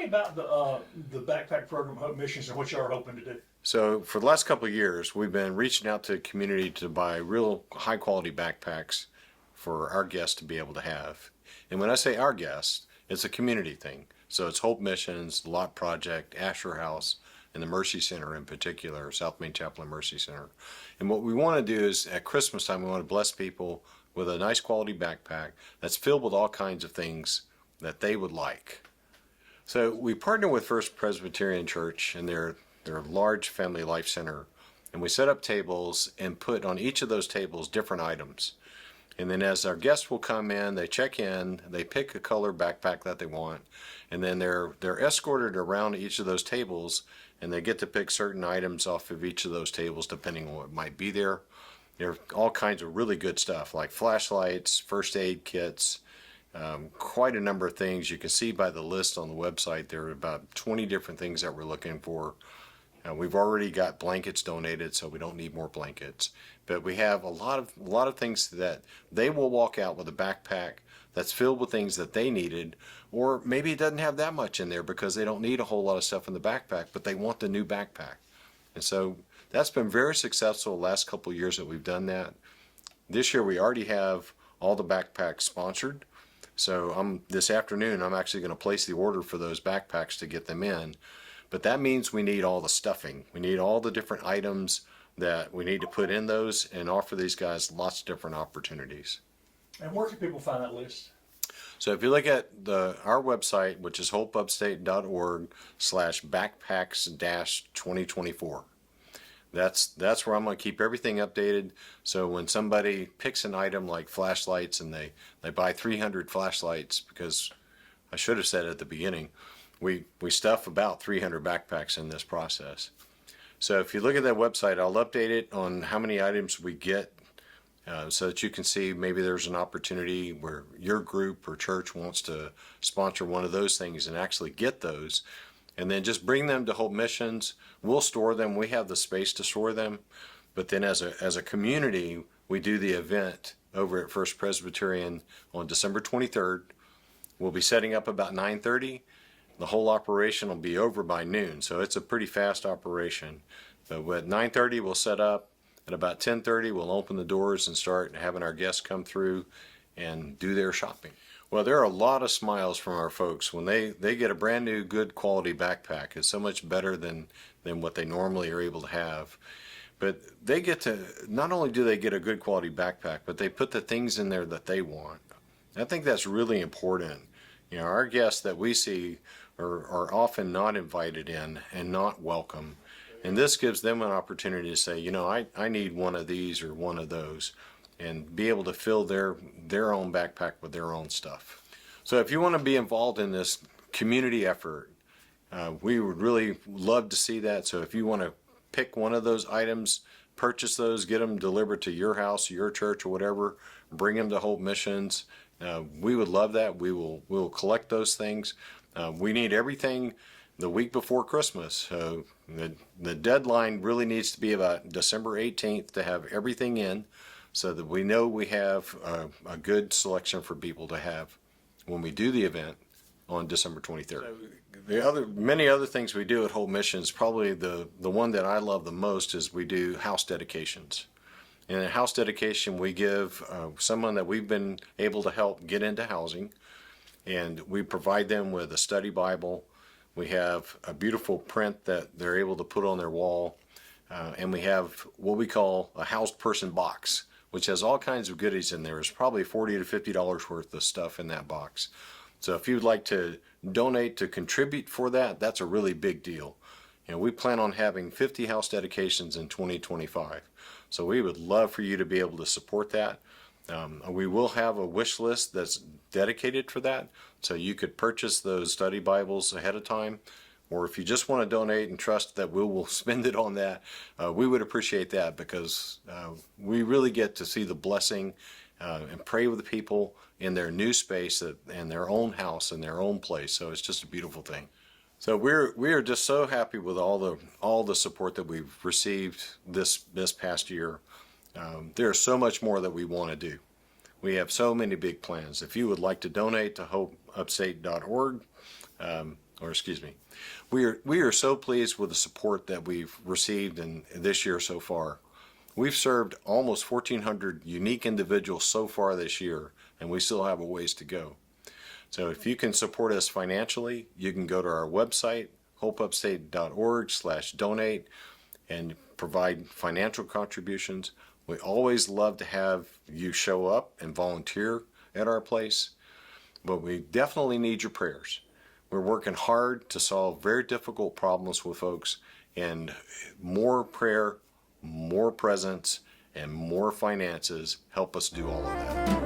about the backpack program, Hope Missions, and what you are hoping to do. So for the last couple of years, we've been reaching out to the community to buy real high quality backpacks for our guests to be able to have. And when I say our guests, it's a community thing. So it's Hope Missions, Lot Project, Asher House, and the Mercy Center in particular, South Main Chapel and Mercy Center. And what we want to do is at Christmas time, we want to bless people with a nice quality backpack that's filled with all kinds of things that they would like. So we partner with First Presbyterian Church and their large family life center, and we set up tables and put on each of those tables different items. And then as our guests will come in, they check in, they pick a color backpack that they want, and then they're escorted around each of those tables, and they get to pick certain items off of each of those tables depending on what might be there. There are all kinds of really good stuff like flashlights, first aid kits, quite a number of things. You can see by the list on the website there are about 20 different things that we're looking for. We've already got blankets donated, so we don't need more blankets. But we have a lot of things that they will walk out with a backpack that's filled with things that they needed, or maybe it doesn't have that much in there because they don't need a whole lot of stuff in the backpack, but they want the new backpack. And so that's been very successful the last couple of years that we've done that. This year we already have all the backpacks sponsored. So this afternoon I'm actually going to place the order for those backpacks to get them in. But that means we need all the stuffing. We need all the different items that we need to put in those and offer these guys lots of different opportunities. And where can people find that list? So if you look at our website, which is hopeupstate.org/backpacks-2024. That's where I'm going to keep everything updated. So when somebody picks an item like flashlights and they buy 300 flashlights, because I should have said at the beginning, we stuff about 300 backpacks in this process. So if you look at that website, I'll update it on how many items we get so that you can see maybe there's an opportunity where your group or church wants to sponsor one of those things and actually get those. And then just bring them to Hope Missions. We'll store them. We have the space to store them. But then as a community, we do the event over at First Presbyterian on December 23rd. We'll be setting up about 9:30. The whole operation will be over by noon, so it's a pretty fast operation. But at 9:30 we'll set up. At about 10:30 we'll open the doors and start having our guests come through and do their shopping. Well, there are a lot of smiles from our folks when they get a brand new good quality backpack. It's so much better than what they normally are able to have. But they get to, not only do they get a good quality backpack, but they put the things in there that they want. I think that's really important. You know, our guests that we see are often not invited in and not welcome. And this gives them an opportunity to say, you know, I need one of these or one of those, and be able to fill their own backpack with their own stuff. So if you want to be involved in this community effort, we would really love to see that. So if you want to pick one of those items, purchase those, get them delivered to your house, your church, or whatever, bring them to Hope Missions. We would love that. We will collect those things. We need everything the week before Christmas. So the deadline really needs to be about December 18th to have everything in, so that we know we have a good selection for people to have when we do the event on December 23rd. So many other things we do at Hope Missions, probably the one that I love the most is we do house dedications. In a house dedication, we give someone that we've been able to help get into housing, and we provide them with a study Bible. We have a beautiful print that they're able to put on their wall, and we have what we call a housed person box, which has all kinds of goodies in there. There's probably $40 to $50 worth of stuff in that box. So if you'd like to donate to contribute for that, that's a really big deal. You know, we plan on having 50 house dedications in 2025. So we would love for you to be able to support that. We will have a wish list that's dedicated for that. So you could purchase those study Bibles ahead of time. Or if you just want to donate and trust that we will spend it on that, we would appreciate that, because we really get to see the blessing and pray with the people in their new space and their own house and their own place. So it's just a beautiful thing. So we are just so happy with all the support that we've received this past year. There's so much more that we want to do. We have so many big plans. If you would like to donate to hopeupstate.org, or excuse me, we are so pleased with the support that we've received in this year so far. We've served almost 1,400 unique individuals so far this year, and we still have a ways to go. So if you can support us financially, you can go to our website, hopeupstate.org/donate, and provide financial contributions. We always love to have you show up and volunteer at our place, but we definitely need your prayers. We're working hard to solve very difficult problems with folks, and more prayer, more presence, and more finances help us do all of that.